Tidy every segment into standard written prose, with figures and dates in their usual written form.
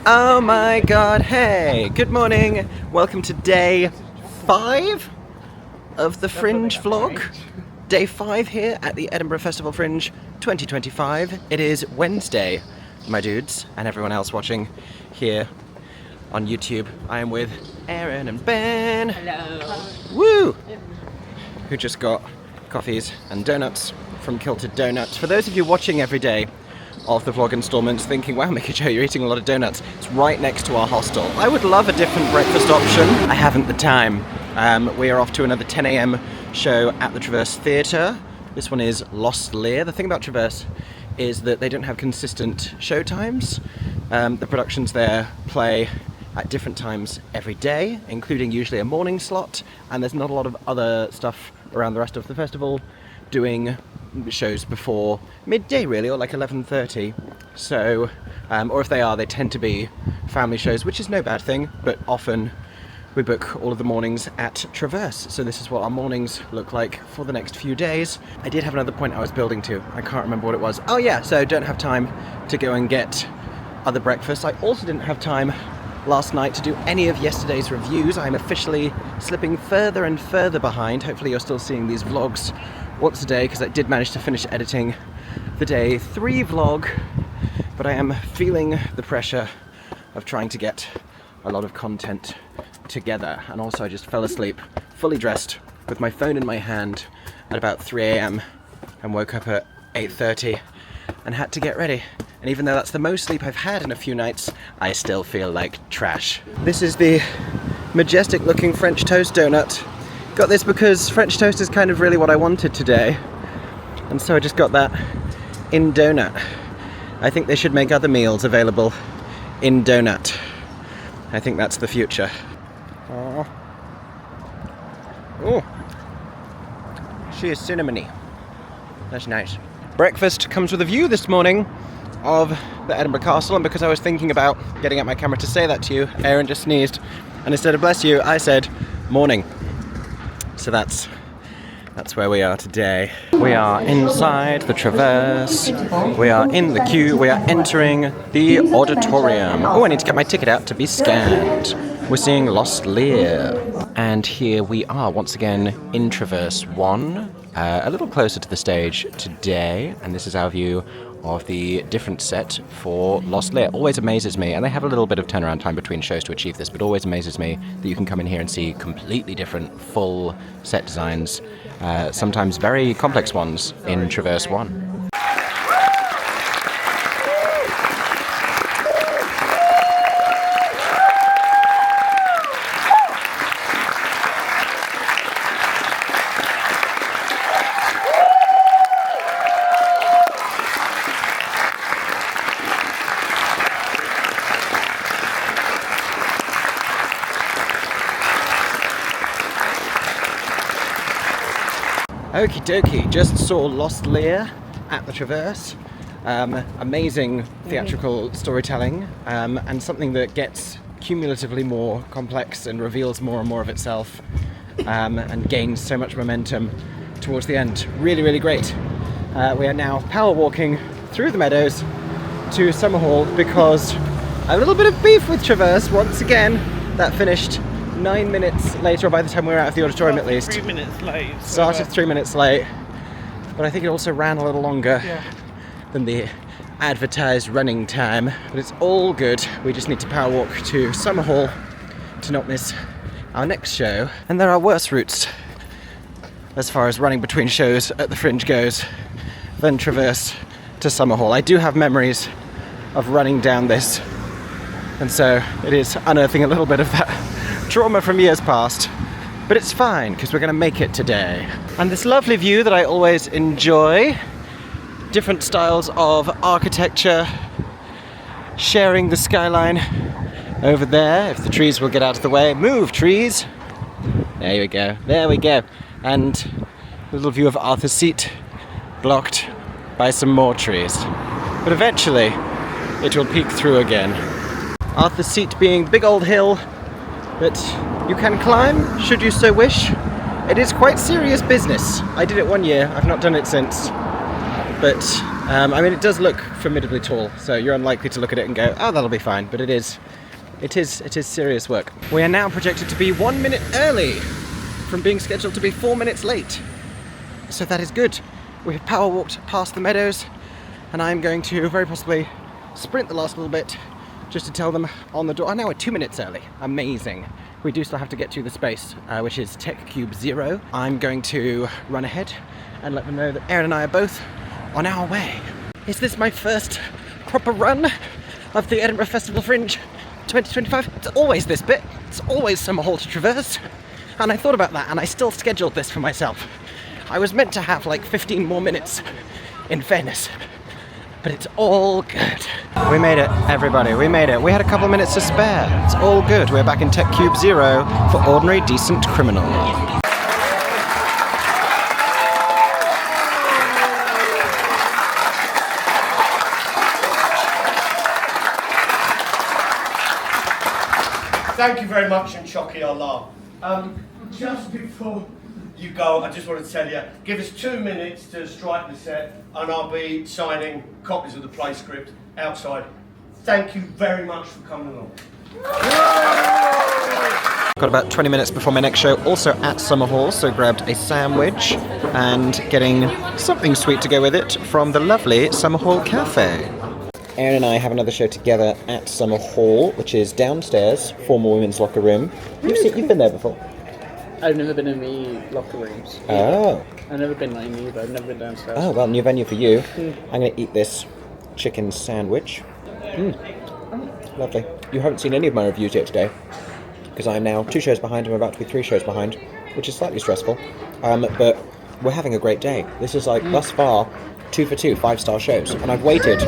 Oh my god, hey! Good morning! Welcome to day 5 of the Fringe vlog. Day 5 here at the Edinburgh Festival Fringe 2025. It is Wednesday, my dudes, and everyone else watching here on YouTube. I am with Erin and Ben. Hello. Woo! Who just got coffees and donuts from Kilted Donuts. For those of you watching every day of the vlog installments thinking, wow, Mickey Joe, you're eating a lot of donuts. It's right next to our hostel. I would love a different breakfast option. I haven't the time. We are off to another 10 AM show at the Traverse Theatre. This one is Lost Lear. The thing about Traverse is that they don't have consistent show times. The productions there play at different times every day, including usually a morning slot, and there's not a lot of other stuff around the rest of the festival doing shows before midday really, or like 11:30. So, or if they are, they tend to be family shows, which is no bad thing, but often we book all of the mornings at Traverse. So this is what our mornings look like for the next few days. I did have another point I was building to. I can't remember what it was. Oh yeah, so don't have time to go and get other breakfast. I also didn't have time last night to do any of yesterday's reviews. I'm officially slipping further and further behind. Hopefully you're still seeing these vlogs once a day, because I did manage to finish editing the day 3 vlog, but I am feeling the pressure of trying to get a lot of content together. And also I just fell asleep fully dressed with my phone in my hand at about 3 AM and woke up at 8:30 and had to get ready. And even though that's the most sleep I've had in a few nights, I still feel like trash. This is the majestic looking French toast donut. Got this because French toast is kind of really what I wanted today. And so I just got that in donut. I think they should make other meals available in donut. I think that's the future. Oh, she is cinnamony. That's nice. Breakfast comes with a view this morning of the Edinburgh Castle, and because I was thinking about getting out my camera to say that to you, Erin just sneezed, and instead of bless you, I said morning. So that's where we are today. We are inside the Traverse. We are in the queue. We are entering the auditorium. Oh, I need to get my ticket out to be scanned. We're seeing Lost Lear. And here we are once again in Traverse 1, a little closer to the stage today. And this is our view of the different set for Lost Lear. Always amazes me, and they have a little bit of turnaround time between shows to achieve this, but always amazes me that you can come in here and see completely different full set designs, sometimes very complex ones in Traverse 1. Okie dokie, just saw Lost Lear at the Traverse. Amazing theatrical storytelling, and something that gets cumulatively more complex and reveals more and more of itself, and gains so much momentum towards the end. Really, really great. We are now power walking through the meadows to Summerhall because I have a little bit of beef with Traverse once again. That finished 9 minutes later, or by the time we were out of the auditorium at least. 3 minutes late. Started 3 minutes late, but I think it also ran a little longer than the advertised running time. But it's all good. We just need to power walk to Summerhall to not miss our next show. And there are worse routes as far as running between shows at the Fringe goes than Traverse to Summerhall. I do have memories of running down this, and so it is unearthing a little bit of that trauma from years past, but it's fine because we're going to make it today. And this lovely view that I always enjoy, different styles of architecture sharing the skyline over there. If the trees will get out of the way. Move, trees! There we go, there we go. And a little view of Arthur's Seat, blocked by some more trees. But eventually it will peek through again. Arthur's Seat being the big old hill that you can climb, should you so wish. It is quite serious business. I did it one year, I've not done it since. But I mean, it does look formidably tall, so you're unlikely to look at it and go, oh, that'll be fine, but it is serious work. We are now projected to be 1 minute early from being scheduled to be 4 minutes late. So that is good. We have power walked past the meadows, and I'm going to very possibly sprint the last little bit just to tell them on the door. Oh, now we're 2 minutes early. Amazing. We do still have to get to the space, which is Tech Cube 0. I'm going to run ahead and let them know that Erin and I are both on our way. Is this my first proper run of the Edinburgh Festival Fringe 2025? It's always this bit. It's always Summer Hall to traverse. And I thought about that, and I still scheduled this for myself. I was meant to have like 15 more minutes, in fairness. But it's all good. We made it, everybody, we made it. We had a couple of minutes to spare. It's all good. We're back in Tech Cube 0 for Ordinary Decent Criminal. Thank you very much, and Chocky Allah. Just before you go, I just want to tell you, give us 2 minutes to strike the set, and I'll be signing copies of the play script outside. Thank you very much for coming along. Got about 20 minutes before my next show, also at Summer Hall, so grabbed a sandwich and getting something sweet to go with it from the lovely Summer Hall Cafe. Erin and I have another show together at Summer Hall, which is downstairs, former women's locker room. You've been there before? I've never been in the locker rooms. Oh. I've never been in either. I've never been downstairs. Oh, well, new venue for you. I'm going to eat this chicken sandwich. Lovely. You haven't seen any of my reviews yet today, because I'm now 2 shows behind. I'm about to be 3 shows behind, which is slightly stressful. But we're having a great day. This is like, thus far, 2 for 2 5-star shows. And I've waited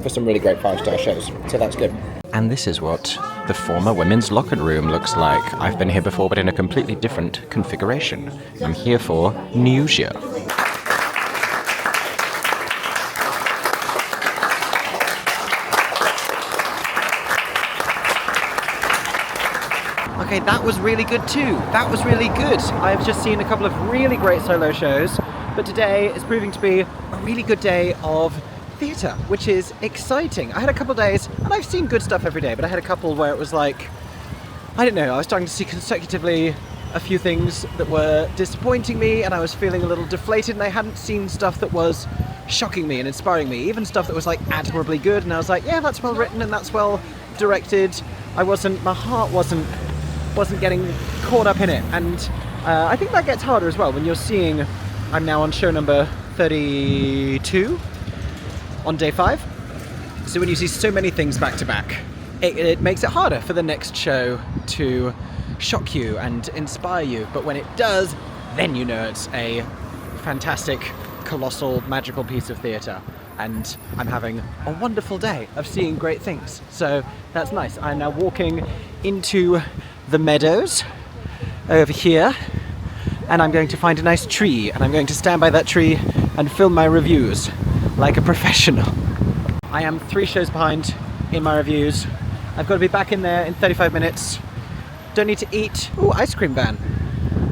for some really great 5-star shows, so that's good. And this is what the former women's locker room looks like. I've been here before, but in a completely different configuration. I'm here for Newsia. Okay, that was really good too. That was really good. I've just seen a couple of really great solo shows, but today is proving to be a really good day of theatre, which is exciting. I had a couple of days, and I've seen good stuff every day, but I had a couple where it was like, I don't know, I was starting to see consecutively a few things that were disappointing me, and I was feeling a little deflated, and I hadn't seen stuff that was shocking me and inspiring me, even stuff that was like admirably good, and I was like, yeah, that's well written and that's well directed. My heart wasn't getting caught up in it, and I think that gets harder as well when you're seeing, I'm now on show number 32 on day 5, so when you see so many things back to back, it makes it harder for the next show to shock you and inspire you, but when it does, then you know it's a fantastic, colossal, magical piece of theatre, and I'm having a wonderful day of seeing great things, so that's nice. I'm now walking into the meadows over here, and I'm going to find a nice tree, and I'm going to stand by that tree and film my reviews like a professional. I am 3 shows behind in my reviews. I've got to be back in there in 35 minutes. Don't need to eat. Ooh, ice cream van.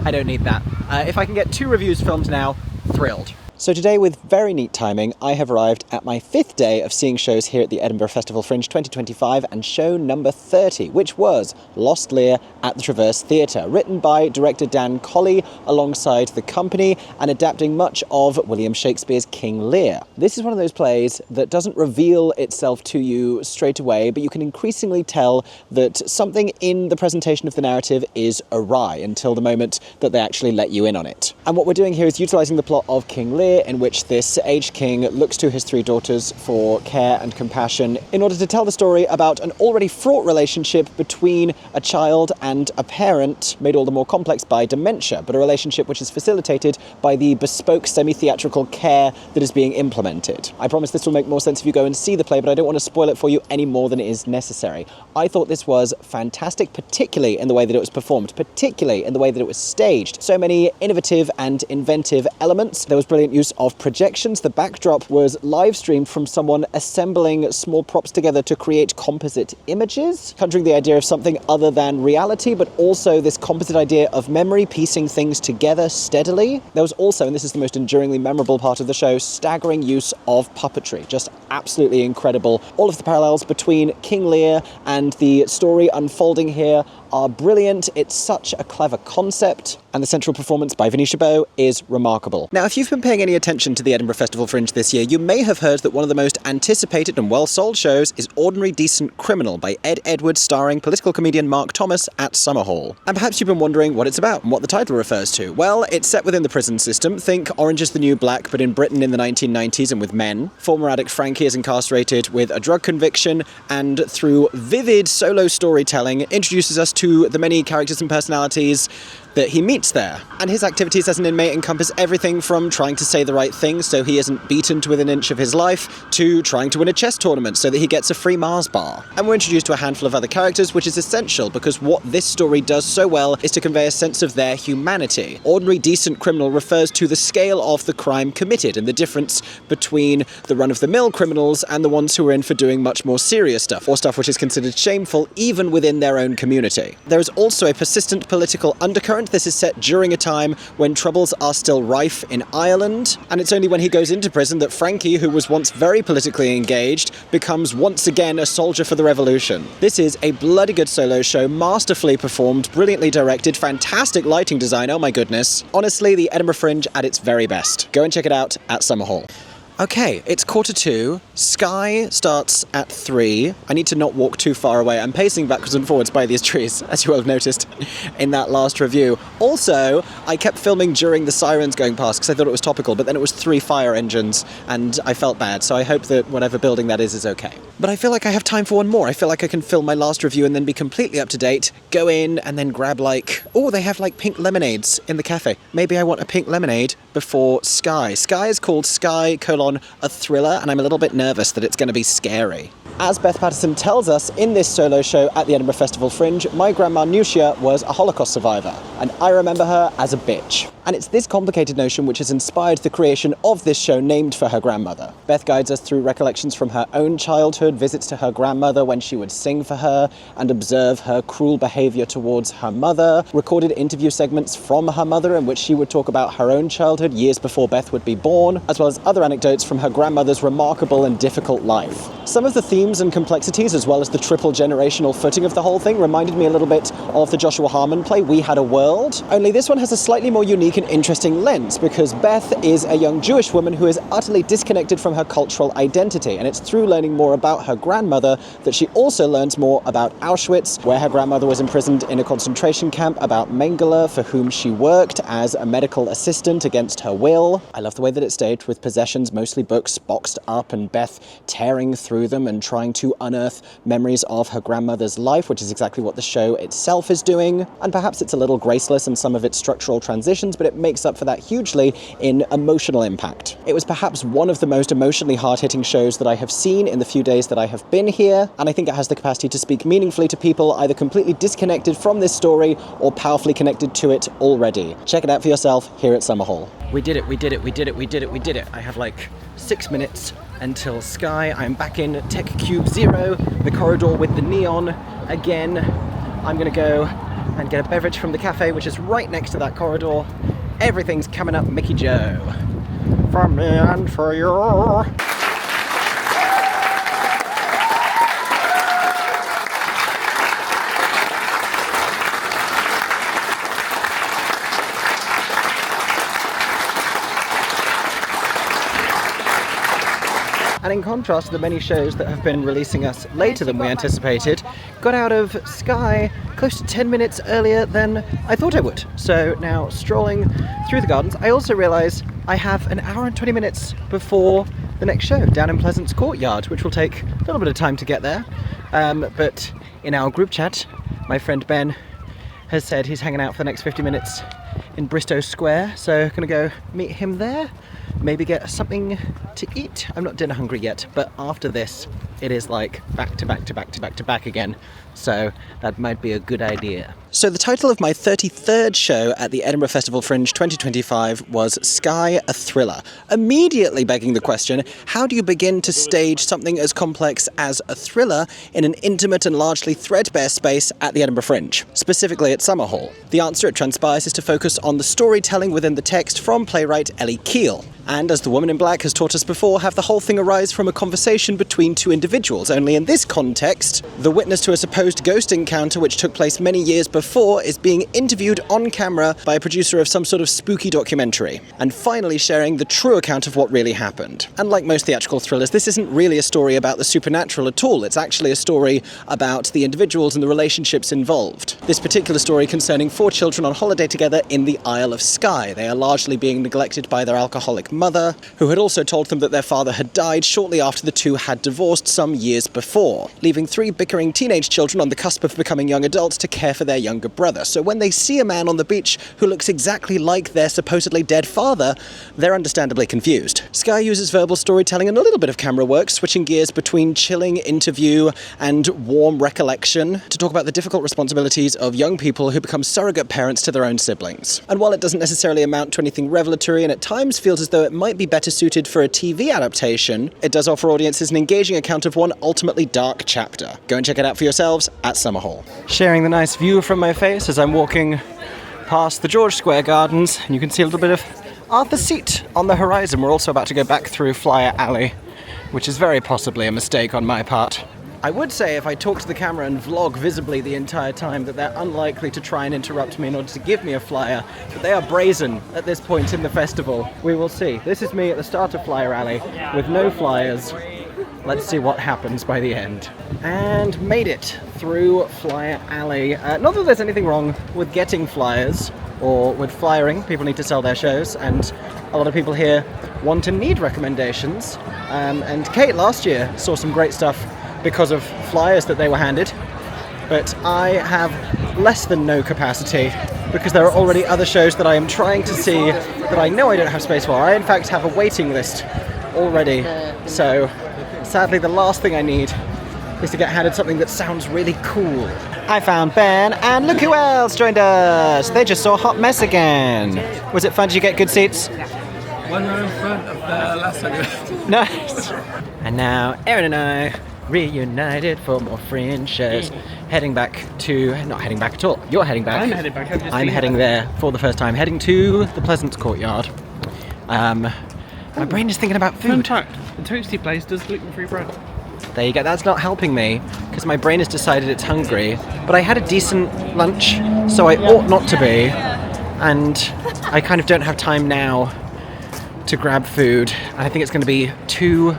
I don't need that. If I can get 2 reviews filmed now, thrilled. So today, with very neat timing, I have arrived at my 5th day of seeing shows here at the Edinburgh Festival Fringe 2025, and show number 30, which was Lost Lear at the Traverse Theatre, written by director Dan Colley alongside the company and adapting much of William Shakespeare's King Lear. This is one of those plays that doesn't reveal itself to you straight away, but you can increasingly tell that something in the presentation of the narrative is awry until the moment that they actually let you in on it. And what we're doing here is utilising the plot of King Lear, in which this aged king looks to his 3 daughters for care and compassion in order to tell the story about an already fraught relationship between a child and a parent, made all the more complex by dementia, but a relationship which is facilitated by the bespoke semi-theatrical care that is being implemented. I promise this will make more sense if you go and see the play, but I don't want to spoil it for you any more than is necessary. I thought this was fantastic, particularly in the way that it was performed, particularly in the way that it was staged. So many innovative and inventive elements. There was brilliant use of projections. The backdrop was live streamed from someone assembling small props together to create composite images, conjuring the idea of something other than reality, but also this composite idea of memory, piecing things together steadily. There was also, and this is the most enduringly memorable part of the show, staggering use of puppetry. Just absolutely incredible. All of the parallels between King Lear and the story unfolding here are brilliant. It's such a clever concept, and the central performance by Venetia Bow is remarkable. Now, if you've been paying any attention to the Edinburgh Festival Fringe this year, you may have heard that one of the most anticipated and well-sold shows is Ordinary Decent Criminal by Ed Edwards, starring political comedian Mark Thomas at Summerhall. And perhaps you've been wondering what it's about and what the title refers to. Well, it's set within the prison system. Think Orange is the New Black, but in Britain in the 1990s and with men. Former addict Frankie is incarcerated with a drug conviction, and through vivid solo storytelling introduces us to the many characters and personalities that he meets there. And his activities as an inmate encompass everything from trying to say the right thing so he isn't beaten to within an inch of his life, to trying to win a chess tournament so that he gets a free Mars bar. And we're introduced to a handful of other characters, which is essential because what this story does so well is to convey a sense of their humanity. Ordinary Decent Criminal refers to the scale of the crime committed and the difference between the run-of-the-mill criminals and the ones who are in for doing much more serious stuff, or stuff which is considered shameful even within their own community. There is also a persistent political undercurrent. This is set during a time when troubles are still rife in Ireland, and it's only when he goes into prison that Frankie, who was once very politically engaged, becomes once again a soldier for the revolution. This is a bloody good solo show, masterfully performed, brilliantly directed, fantastic lighting design, oh my goodness. Honestly, the Edinburgh Fringe at its very best. Go and check it out at Summerhall. Okay, it's 2:45. Skye starts at 3. I need to not walk too far away. I'm pacing backwards and forwards by these trees, as you will have noticed in that last review. Also, I kept filming during the sirens going past because I thought it was topical, but then it was 3 fire engines and I felt bad, so I hope that whatever building that is okay. But I feel like I have time for one more. I feel like I can film my last review and then be completely up to date, go in and then grab they have pink lemonades in the cafe. Maybe I want a pink lemonade before Skye. Skye is called Skye: a thriller, and I'm a little bit nervous that it's going to be scary. As Beth Patterson tells us in this solo show at the Edinburgh Festival Fringe, my grandma Nucia was a Holocaust survivor, and I remember her as a bitch. And it's this complicated notion which has inspired the creation of this show named for her grandmother. Beth guides us through recollections from her own childhood, visits to her grandmother when she would sing for her and observe her cruel behaviour towards her mother, recorded interview segments from her mother in which she would talk about her own childhood years before Beth would be born, as well as other anecdotes from her grandmother's remarkable and difficult life. Some of the themes and complexities, as well as the triple generational footing of the whole thing, reminded me a little bit of the Joshua Harmon play We Had a World, only this one has a slightly more unique and interesting lens because Beth is a young Jewish woman who is utterly disconnected from her cultural identity, and it's through learning more about her grandmother that she also learns more about Auschwitz, where her grandmother was imprisoned in a concentration camp, about Mengele, for whom she worked as a medical assistant against her will. I love the way that it's staged, with possessions, mostly books, boxed up, and Beth tearing through them and trying to unearth memories of her grandmother's life, which is exactly what the show itself is doing. And perhaps it's a little graceless in some of its structural transitions, but it makes up for that hugely in emotional impact. It was perhaps one of the most emotionally hard-hitting shows that I have seen in the few days that I have been here, and I think it has the capacity to speak meaningfully to people either completely disconnected from this story or powerfully connected to it already. Check it out for yourself here at Summerhall. We did it, we did it, we did it, we did it, we did it. I have 6 minutes until Skye. I'm back in Tech Cube 0, the corridor with the neon again. I'm gonna go and get a beverage from the cafe, which is right next to that corridor. Everything's coming up Mickey Joe. For me and for you. And in contrast to the many shows that have been releasing us later than we anticipated, got out of Skye close to 10 minutes earlier than I thought I would. So now strolling through the gardens, I also realise I have an hour and 20 minutes before the next show down in Pleasance Courtyard, which will take a little bit of time to get there. But in our group chat, my friend Ben has said he's hanging out for the next 50 minutes in Bristow Square, so gonna go meet him there, maybe get something to eat. I'm not dinner hungry yet, but after this it is like back to back to back to back to back again. So that might be a good idea. So the title of my 33rd show at the Edinburgh Festival Fringe 2025 was Skye, a Thriller. Immediately begging the question, how do you begin to stage something as complex as a thriller in an intimate and largely threadbare space at the Edinburgh Fringe, specifically at Summer Hall? The answer, it transpires, is to focus on the storytelling within the text from playwright Ellie Keel. And as the Woman in Black has taught us before, have the whole thing arise from a conversation between two individuals. Only in this context, the witness to a supposed ghost encounter which took place many years before is being interviewed on camera by a producer of some sort of spooky documentary, and finally sharing the true account of what really happened. Unlike most theatrical thrillers, this isn't really a story about the supernatural at all. It's actually a story about the individuals and the relationships involved. This particular story concerning 4 children on holiday together in the Isle of Skye. They are largely being neglected by their alcoholic mother, who had also told them that their father had died shortly after the two had divorced some years before, leaving 3 bickering teenage children on the cusp of becoming young adults to care for their younger brother. So when they see a man on the beach who looks exactly like their supposedly dead father, they're understandably confused. Skye uses verbal storytelling and a little bit of camera work, switching gears between chilling interview and warm recollection to talk about the difficult responsibilities of young people who become surrogate parents to their own siblings. And while it doesn't necessarily amount to anything revelatory and at times feels as though it might be better suited for a TV adaptation, it does offer audiences an engaging account of one ultimately dark chapter. Go and check it out for yourselves at Summer Hall. Sharing the nice view from my face as I'm walking past the George Square Gardens, and you can see a little bit of Arthur's Seat on the horizon. We're also about to go back through Flyer Alley, which is very possibly a mistake on my part. I would say if I talk to the camera and vlog visibly the entire time that they're unlikely to try and interrupt me in order to give me a flyer, but they are brazen at this point in the festival. We will see. This is me at the start of Flyer Alley with no flyers. Let's see what happens by the end. And made it through Flyer Alley. Not that there's anything wrong with getting flyers or with flyering. People need to sell their shows, and a lot of people here want and need recommendations. And Kate last year saw some great stuff because of flyers that they were handed, but I have less than no capacity because there are already other shows that I am trying to see that I know I don't have space for. I in fact have a waiting list already, so sadly the last thing I need is to get handed something that sounds really cool. I found Ben, and look who else joined us! They just saw Hot Mess again. Was it fun? Did you get good seats? One row in front of the last time. Nice! And now Erin and I reunited for more Fringe shows. Heading back to... not heading back at all. You're heading back. I'm heading back. I'm heading there for the first time. Heading to the Pleasance Courtyard. My brain is thinking about Fun food. fact, the Toasty place does gluten-free bread. There you go. That's not helping me because my brain has decided it's hungry. But I had a decent lunch, so I ought not to be. And I kind of don't have time now to grab food. And I think it's going to be 2,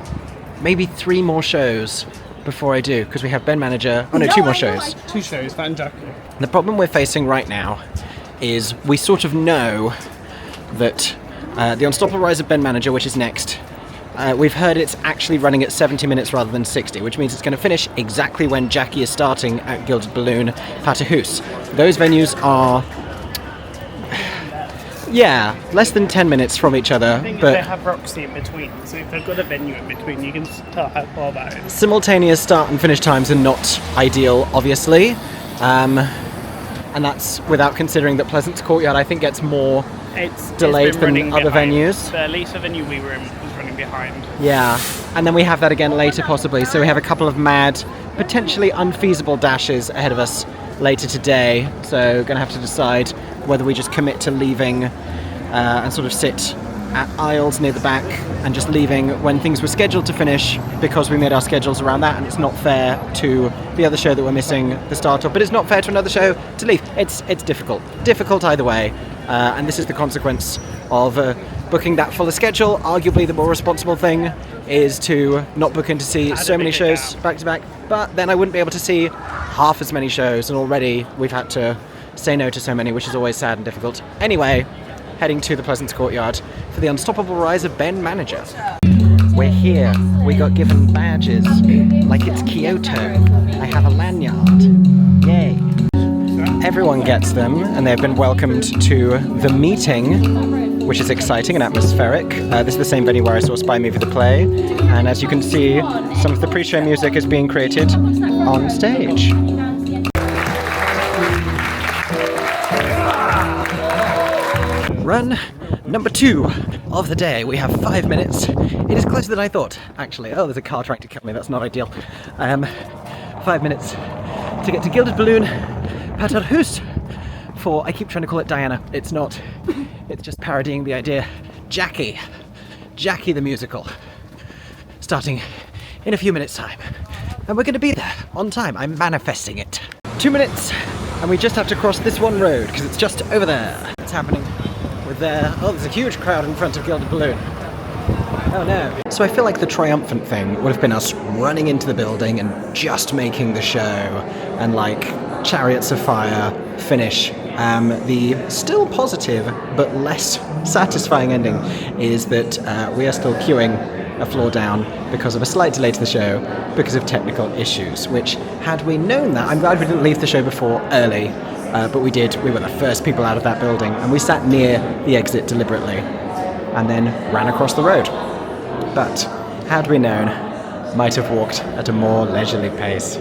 maybe 3 more shows before I do, because we have Ben Manager. Oh no, 2 more shows. 2 shows, that and Jackie. The problem we're facing right now is we sort of know that the Unstoppable Rise of Ben Manager, which is next, we've heard it's actually running at 70 minutes rather than 60, which means it's going to finish exactly when Jackie is starting at Gilded Balloon, Paterhouse. Those venues are, yeah, less than 10 minutes from each other, They but have Roxy in between, so if they've got a venue in between, you can start at 12 hours. simultaneous start and finish times are not ideal, obviously. And that's without considering that Pleasance Courtyard, I think, gets more It's delayed been than running other behind. venues. The Lisa venue we were in was running behind. Yeah, and then we have that again later possibly, so we have a couple of mad, potentially unfeasible dashes ahead of us later today, so gonna have to decide whether we just commit to leaving and sort of sit at aisles near the back and just leaving when things were scheduled to finish, because we made our schedules around that, and it's not fair to the other show that we're missing the start of, but it's not fair to another show to leave. It's difficult either way, and this is the consequence of booking that fuller schedule. Arguably the more responsible thing is to not book in to see so many shows back to back, but then I wouldn't be able to see half as many shows, and already we've had to say no to so many, which is always sad and difficult. Anyway, heading to the Pleasance Courtyard for the Unstoppable Rise of Ben Manager. We're here. We got given badges like it's Kyoto. I have a lanyard. Yay. Everyone gets them, and they've been welcomed to the meeting which is exciting and atmospheric. This is the same venue where I saw Spy Movie the Play, and as you can see, some of the pre-show music is being created on stage. Run number 2 of the day. We have 5 minutes. It is closer than I thought, actually. Oh, there's a car trying to kill me. That's not ideal. 5 minutes to get to Gilded Balloon, Paterhus, for, I keep trying to call it Diana. It's not. It's just parodying the idea. Jackie the musical. Starting in a few minutes' time. And we're going to be there on time. I'm manifesting it. 2 minutes, and we just have to cross this one road, because it's just over there. It's happening. We're there. Oh, there's a huge crowd in front of Gilded Balloon. Oh no. So I feel like the triumphant thing would have been us running into the building and just making the show, and like Chariots of Fire finish. The still positive but less satisfying ending is that we are still queuing a floor down because of a slight delay to the show because of technical issues, which, had we known that, I'm glad we didn't leave the show before early, but we did. We were the first people out of that building, and we sat near the exit deliberately and then ran across the road. But had we known, might have walked at a more leisurely pace.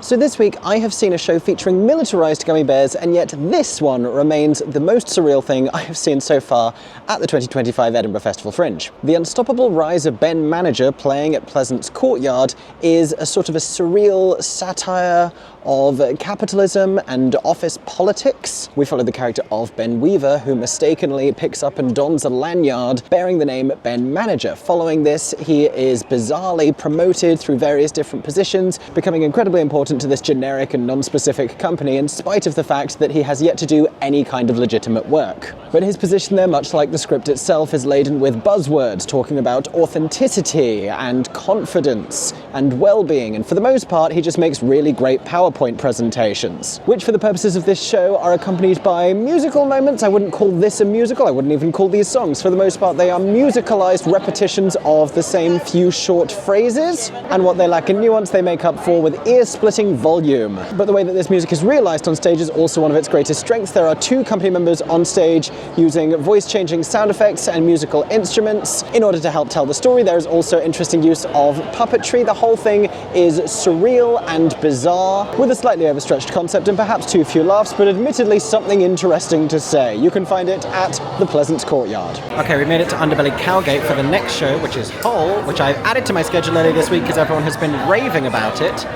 So this week I have seen a show featuring militarised gummy bears, and yet this one remains the most surreal thing I have seen so far at the 2025 Edinburgh Festival Fringe. The unstoppable rise of Ben Manager playing at Pleasance Courtyard is a sort of a surreal satire of capitalism and office politics. We follow the character of Ben Weaver, who mistakenly picks up and dons a lanyard bearing the name Ben Manager. Following this, he is bizarrely promoted through various different positions, becoming incredibly important to this generic and non-specific company, in spite of the fact that he has yet to do any kind of legitimate work. But his position there, much like the script itself, is laden with buzzwords talking about authenticity and confidence and well-being, and for the most part he just makes really great PowerPoint presentations, which for the purposes of this show are accompanied by musical moments. I wouldn't call this a musical, I wouldn't even call these songs. For the most part they are musicalized repetitions of the same few short phrases, and what they lack in nuance they make up for with ear-splitting volume. But the way that this music is realized on stage is also one of its greatest strengths. There are 2 company members on stage using voice-changing sound effects and musical instruments in order to help tell the story. There is also interesting use of puppetry. The whole thing is surreal and bizarre, with a slightly overstretched concept and perhaps too few laughs, but admittedly something interesting to say. You can find it at the Pleasance Courtyard. Okay, we made it to Underbelly Cowgate for the next show, which is Hole, which I've added to my schedule earlier this week because everyone has been raving about it.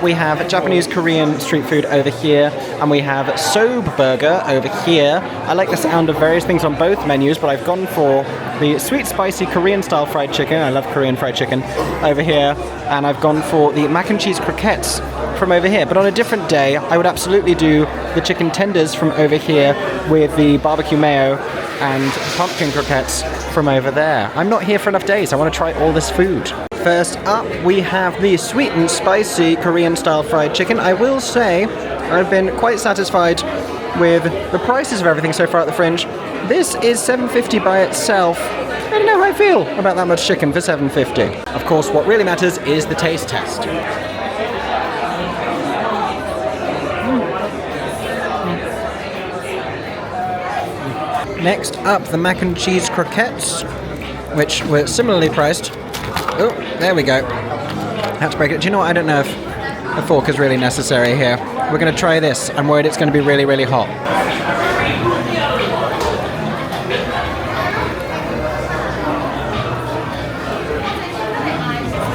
We have Japanese Korean street food over here, and we have Sobe Burger over here. I like the sound of various things on both menus, but I've gone for the sweet spicy Korean style fried chicken. I love Korean fried chicken over here, and I've gone for the mac and cheese croquettes from over here. But on a different day I would absolutely do the chicken tenders from over here with the barbecue mayo and pumpkin croquettes from over there. I'm not here for enough days. I want to try all this food. First up, we have the sweet and spicy Korean style fried chicken. I will say I've been quite satisfied with the prices of everything so far at the Fringe. This is $7.50 by itself. I don't know how I feel about that much chicken for $7.50. Of course, what really matters is the taste test. Next up, the mac and cheese croquettes, which were similarly priced. Oh, there we go. Had to break it. Do you know what? I don't know if a fork is really necessary here. We're going to try this. I'm worried it's going to be really, really hot.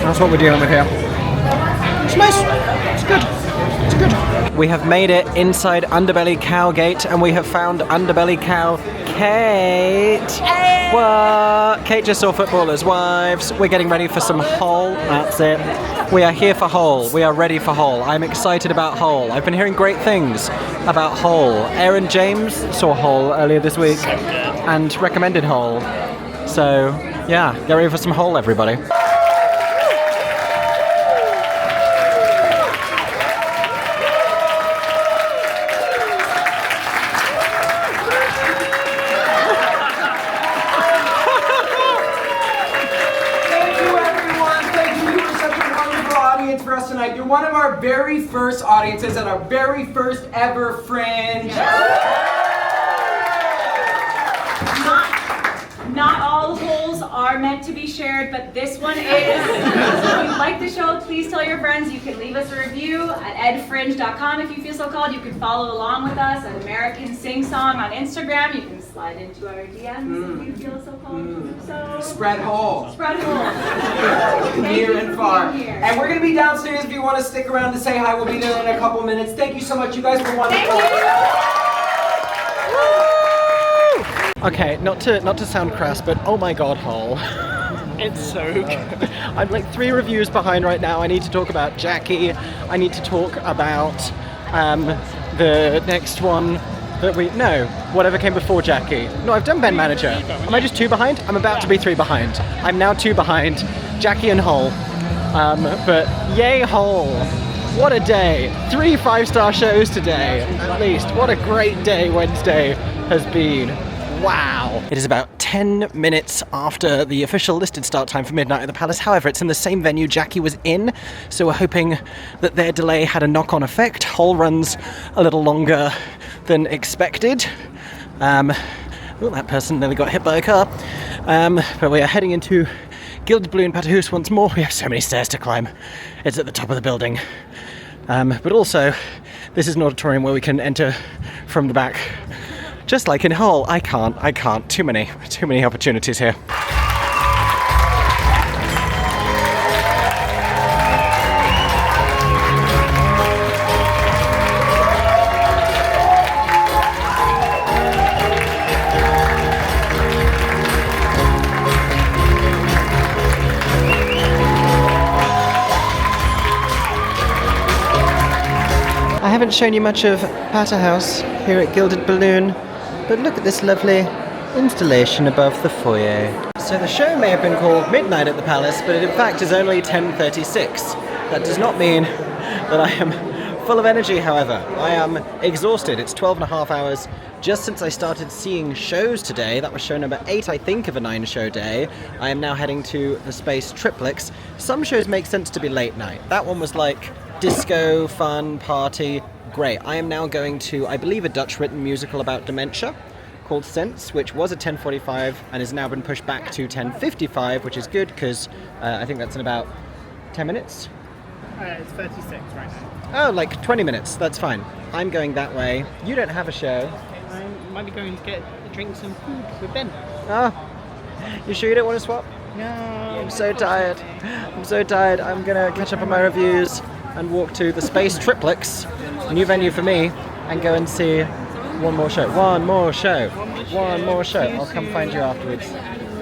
That's what we're dealing with here. It's nice. It's good. It's good. We have made it inside Underbelly Cowgate, and we have found Underbelly Cow Kate. What? Kate just saw Footballers' Wives. We're getting ready for some Hull. That's it. We are here for Hull. We are ready for Hull. I'm excited about Hull. I've been hearing great things about Hull. Aaron James saw Hull earlier this week and recommended Hull. So, yeah, get ready for some Hull, everybody. us tonight. You're one of our very first audiences at our very first ever Fringe. Not all holes are meant to be shared, but this one is. If you like the show, please tell your friends. You can leave us a review at edfringe.com if you feel so called. You can follow along with us at American Sing Song on Instagram. You can slide into our DMs if you feel so called. So Spread holes. spread holes. Near and far. Being here. And we're going to be downstairs if you want to stick around to say hi. We'll be there in a couple minutes. Thank you so much, you guys, for wonderful. Okay, not to sound crass, but oh my god, Hole. It's so good. I'm like 3 reviews behind right now. I need to talk about Jackie. I need to talk about the next one that whatever came before Jackie. No, I've done Ben Manager. Am I just 2 behind? I'm about to be 3 behind. I'm now 2 behind Jackie and Hole. But yay, Hole. What a day. 3 5-star shows today, at least. What a great day Wednesday has been. Wow! It is about 10 minutes after the official listed start time for Midnight at the Palace. However, it's in the same venue Jackie was in, so we're hoping that their delay had a knock-on effect. Hole runs a little longer than expected. That person nearly got hit by a car. But we are heading into Gilded Balloon Patahus once more. We have so many stairs to climb. It's at the top of the building. But also, this is an auditorium where we can enter from the back. Just like in Hull, I can't. Too many opportunities here. I haven't shown you much of Patter House here at Gilded Balloon. But look at this lovely installation above the foyer. So the show may have been called Midnight at the Palace, but it in fact is only 10:36. That does not mean that I am full of energy, however. I am exhausted. It's 12.5 hours just since I started seeing shows today. That was show number 8, I think, of a 9-show day. I am now heading to the Space Triplex. Some shows make sense to be late night. That one was like disco, fun, party. Great. I am now going to, I believe, a Dutch-written musical about dementia called Sense, which was at 10:45 and has now been pushed back to 10:55, which is good because I think that's in about 10 minutes. It's 36 right now. Oh, like 20 minutes. That's fine. I'm going that way. You don't have a show. I might be going to get drinks and food with Ben. Oh, you sure you don't want to swap? No. I'm so tired. I'm so tired. I'm going to catch up on my reviews and walk to the Space Triplex, a new venue for me, and go and see one more show. One more show. I'll come find you afterwards.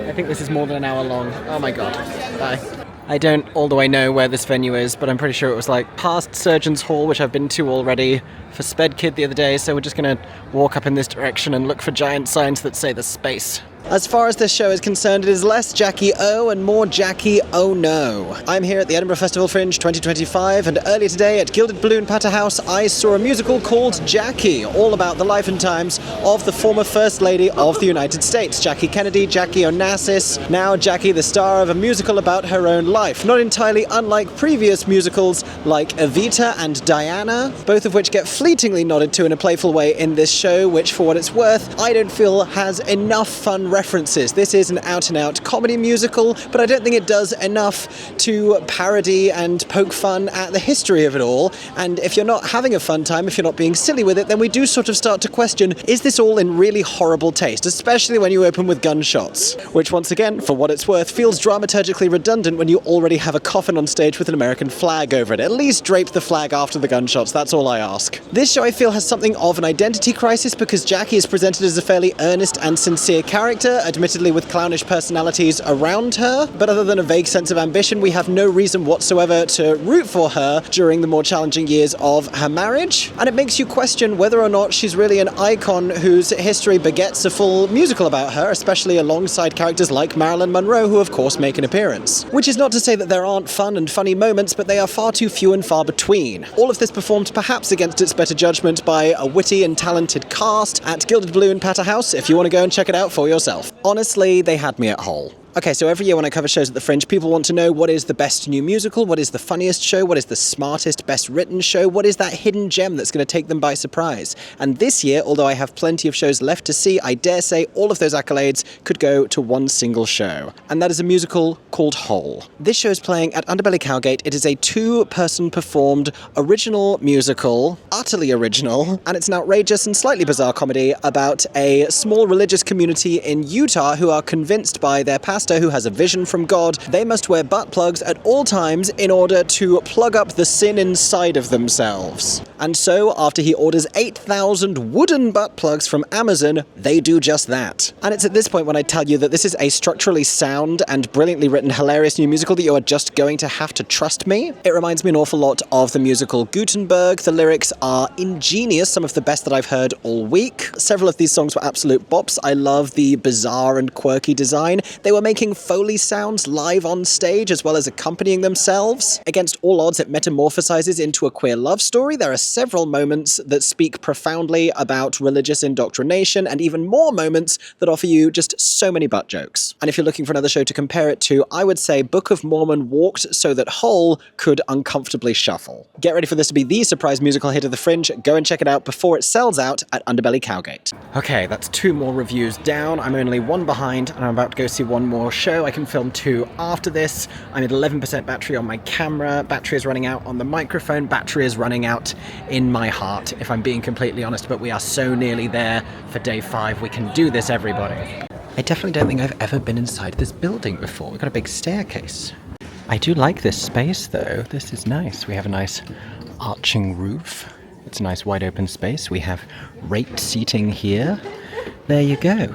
I think this is more than an hour long. Oh my god. Bye. I don't all the way know where this venue is, but I'm pretty sure it was like past Surgeons Hall, which I've been to already for Sped Kid the other day, so we're just going to walk up in this direction and look for giant signs that say the space. As far as this show is concerned, it is less Jackie O and more Jackie Oh No. I'm here at the Edinburgh Festival Fringe 2025, and earlier today at Gilded Balloon Patter House, I saw a musical called Jackie, all about the life and times of the former First Lady of the United States, Jackie Kennedy, Jackie Onassis, now Jackie, the star of a musical about her own life, not entirely unlike previous musicals like Evita and Diana, both of which get fleetingly nodded to in a playful way in this show, which, for what it's worth, I don't feel has enough fun references. This is an out-and-out comedy musical, but I don't think it does enough to parody and poke fun at the history of it all. And if you're not having a fun time, if you're not being silly with it, then we do sort of start to question, is this all in really horrible taste, especially when you open with gunshots? Which, once again, for what it's worth, feels dramaturgically redundant when you already have a coffin on stage with an American flag over it. At least drape the flag after the gunshots, that's all I ask. This show, I feel, has something of an identity crisis because Jackie is presented as a fairly earnest and sincere character, admittedly with clownish personalities around her, but other than a vague sense of ambition, we have no reason whatsoever to root for her during the more challenging years of her marriage, and it makes you question whether or not she's really an icon whose history begets a full musical about her, especially alongside characters like Marilyn Monroe, who of course make an appearance. Which is not to say that there aren't fun and funny moments, but they are far too few and far between. All of this performed perhaps against its better judgment by a witty and talented cast at Gilded Balloon Patter House, if you want to go and check it out for yourself. Honestly, they had me at whole. Okay, so every year when I cover shows at the Fringe, people want to know what is the best new musical, what is the funniest show, what is the smartest, best written show, what is that hidden gem that's going to take them by surprise. And this year, although I have plenty of shows left to see, I dare say all of those accolades could go to one single show. And that is a musical called Hole. This show is playing at Underbelly Cowgate. It is a two-person performed original musical, utterly original, and it's an outrageous and slightly bizarre comedy about a small religious community in Utah who are convinced by their pastor, who has a vision from God, they must wear butt plugs at all times in order to plug up the sin inside of themselves. And so, after he orders 8,000 wooden butt plugs from Amazon, they do just that. And it's at this point when I tell you that this is a structurally sound and brilliantly written, hilarious new musical that you are just going to have to trust me. It reminds me an awful lot of the musical Gutenberg. The lyrics are ingenious, some of the best that I've heard all week. Several of these songs were absolute bops. I love the bizarre and quirky design. They were making Foley sounds live on stage as well as accompanying themselves. Against all odds, it metamorphosizes into a queer love story. There are several moments that speak profoundly about religious indoctrination and even more moments that offer you just so many butt jokes. And if you're looking for another show to compare it to, I would say Book of Mormon walked so that Hole could uncomfortably shuffle. Get ready for this to be the surprise musical hit of the Fringe. Go and check it out before it sells out at Underbelly Cowgate. Okay, that's 2 more reviews down. I'm only 1 behind and I'm about to go see 1 more show. I can film 2 after this. I'm at 11% battery on my camera. Battery is running out on the microphone. Battery is running out in my heart, if I'm being completely honest, but we are so nearly there for day 5. We can do this, everybody. I definitely don't think I've ever been inside this building before. We've got a big staircase. I do like this space, though. This is nice. We have a nice arching roof. It's a nice wide open space. We have raked seating here. There you go.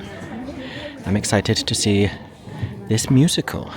I'm excited to see this musical.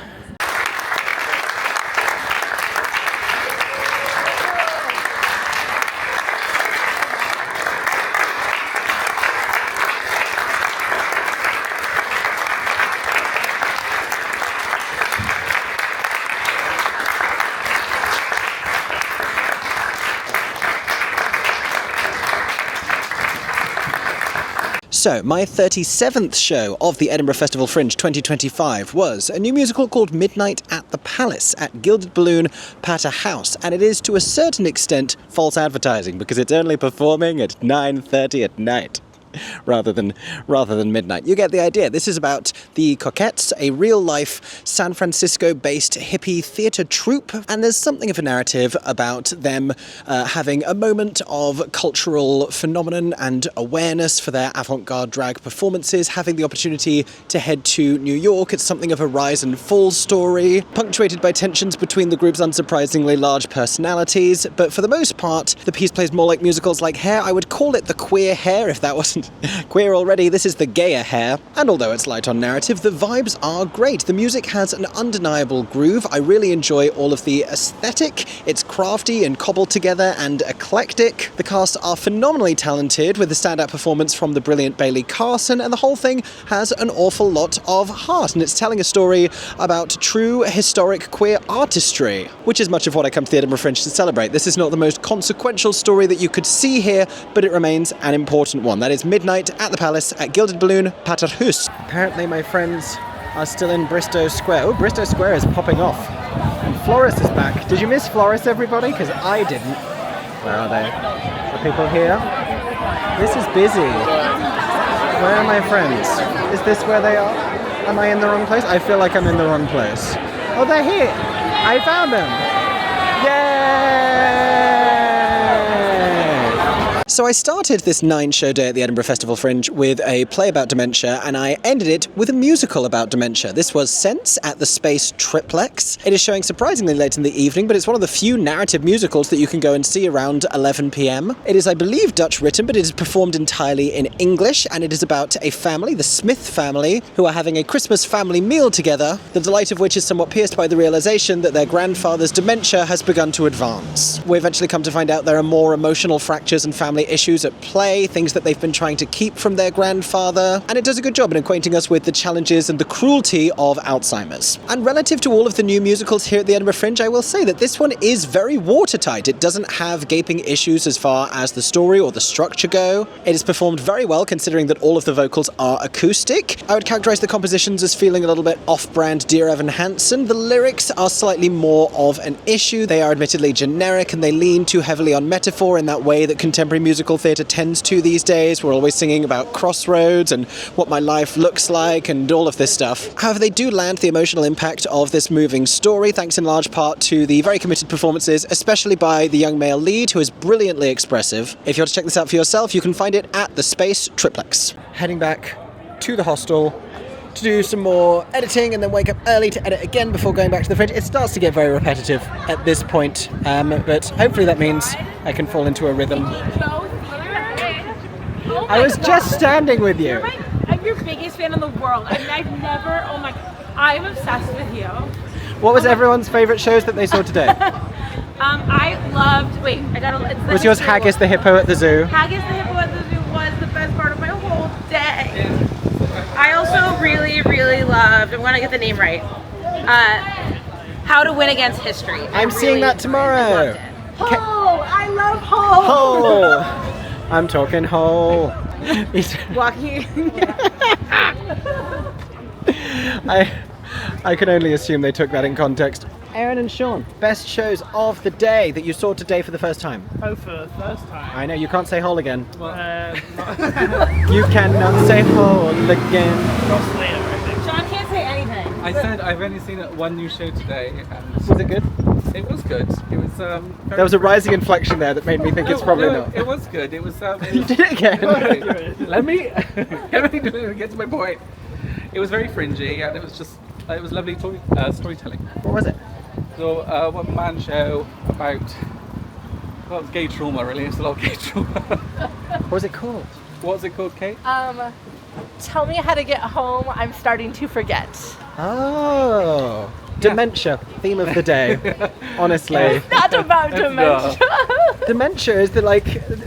So, my 37th show of the Edinburgh Festival Fringe 2025 was a new musical called Midnight at the Palace at Gilded Balloon Patter House, and it is to a certain extent false advertising because it's only performing at 9:30 at night. Rather than midnight. You get the idea. This is about the Coquettes, a real-life San Francisco-based hippie theatre troupe, and there's something of a narrative about them having a moment of cultural phenomenon and awareness for their avant-garde drag performances, having the opportunity to head to New York. It's something of a rise and fall story, punctuated by tensions between the group's unsurprisingly large personalities, but for the most part, the piece plays more like musicals like Hair. I would call it the queer Hair if that wasn't queer already. This is the gayer Hair, and although it's light on narrative, the vibes are great. The music has an undeniable groove. I really enjoy all of the aesthetic. It's crafty and cobbled together and eclectic. The cast are phenomenally talented, with a standout performance from the brilliant Bailey Carson, and the whole thing has an awful lot of heart, and it's telling a story about true historic queer artistry, which is much of what I come to the Edinburgh Fringe to celebrate. This is not the most consequential story that you could see here, but it remains an important one. That is Midnight at the Palace at Gilded Balloon Patter House. Apparently my friends are still in Bristow Square. Oh, Bristow Square is popping off. And Floris is back. Did you miss Floris, everybody? Because I didn't. Where are they? Are people here? This is busy. Where are my friends? Is this where they are? Am I in the wrong place? I feel like I'm in the wrong place. Oh, they're here! I found them! Yay! So I started this 9-show day at the Edinburgh Festival Fringe with a play about dementia, and I ended it with a musical about dementia. This was Sense at the Space Triplex. It is showing surprisingly late in the evening, but it's one of the few narrative musicals that you can go and see around 11 p.m. It is, I believe, Dutch written, but it is performed entirely in English, and it is about a family, the Smith family, who are having a Christmas family meal together, the delight of which is somewhat pierced by the realization that their grandfather's dementia has begun to advance. We eventually come to find out there are more emotional fractures and family issues at play, things that they've been trying to keep from their grandfather, and it does a good job in acquainting us with the challenges and the cruelty of Alzheimer's. And relative to all of the new musicals here at the Edinburgh Fringe, I will say that this one is very watertight. It doesn't have gaping issues as far as the story or the structure go. It is performed very well considering that all of the vocals are acoustic. I would characterize the compositions as feeling a little bit off-brand Dear Evan Hansen. The lyrics are slightly more of an issue. They are admittedly generic and they lean too heavily on metaphor in that way that contemporary musical theatre tends to these days. We're always singing about crossroads and what my life looks like and all of this stuff. However, they do land the emotional impact of this moving story, thanks in large part to the very committed performances, especially by the young male lead, who is brilliantly expressive. If you want to check this out for yourself, you can find it at the Space Triplex. Heading back to the hostel to do some more editing and then wake up early to edit again before going back to the Fringe. It starts to get very repetitive at this point, but hopefully that means I can fall into a rhythm. I was just standing with you. I'm your biggest fan in the world. I mean, I've never, oh my, I'm obsessed with you. What was everyone's favourite shows that they saw today? I loved, wait, I gotta, it's the Was yours Haggis the Hippo at the Zoo? Haggis the Hippo at the Zoo was the best part of my whole day. I also really, really loved, I'm gonna get the name right, How to Win Against History. I'm seeing that tomorrow. Ho! I love Ho! Ho! I'm talking Ho. Walking. I can only assume they took that in context. Aaron and Sean, best shows of the day that you saw today for the first time. Oh, for the first time. I know, you can't say whole again. You cannot say whole again. Ross Lear, I think. Sean can't say anything. I said I've only seen one new show today, and Was it good? it was good. It was. There was a rising inflection there that made me think it's probably not. It was good. It was. You did it again. Let me get to my point. It was very fringy, and it was just. It was lovely storytelling. What was it? So, one man show about. Well, it's gay trauma, really. It's a lot of gay trauma. What was it called? What was it called, Kate? Tell me how to get home. I'm starting to forget. Oh, dementia, theme of the day. Honestly, Not about dementia. dementia is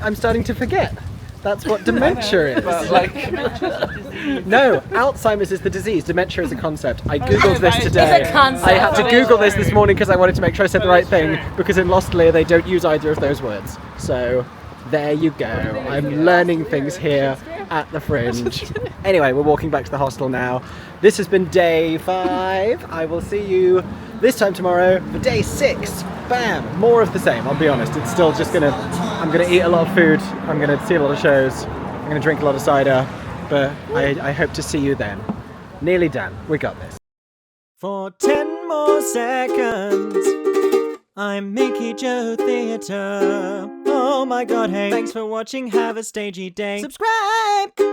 I'm starting to forget. That's what dementia is. But like, No, Alzheimer's is the disease. Dementia is a concept. I googled this today. It's a concept. I had to Google this morning because I wanted to make sure I said the right thing. Because in Lost Lear they don't use either of those words. So there you go. I'm learning things here at the Fringe. Anyway, we're walking back to the hostel now. This has been day 5. I will see you this time tomorrow for day 6. Bam! More of the same, I'll be honest. It's still just I'm gonna eat a lot of food, I'm gonna see a lot of shows, I'm gonna drink a lot of cider, but I hope to see you then. Nearly done, we got this. For 10 more seconds, I'm Mickey Joe Theatre. Oh my god, hey. Thanks for watching, have a stagey day. Subscribe!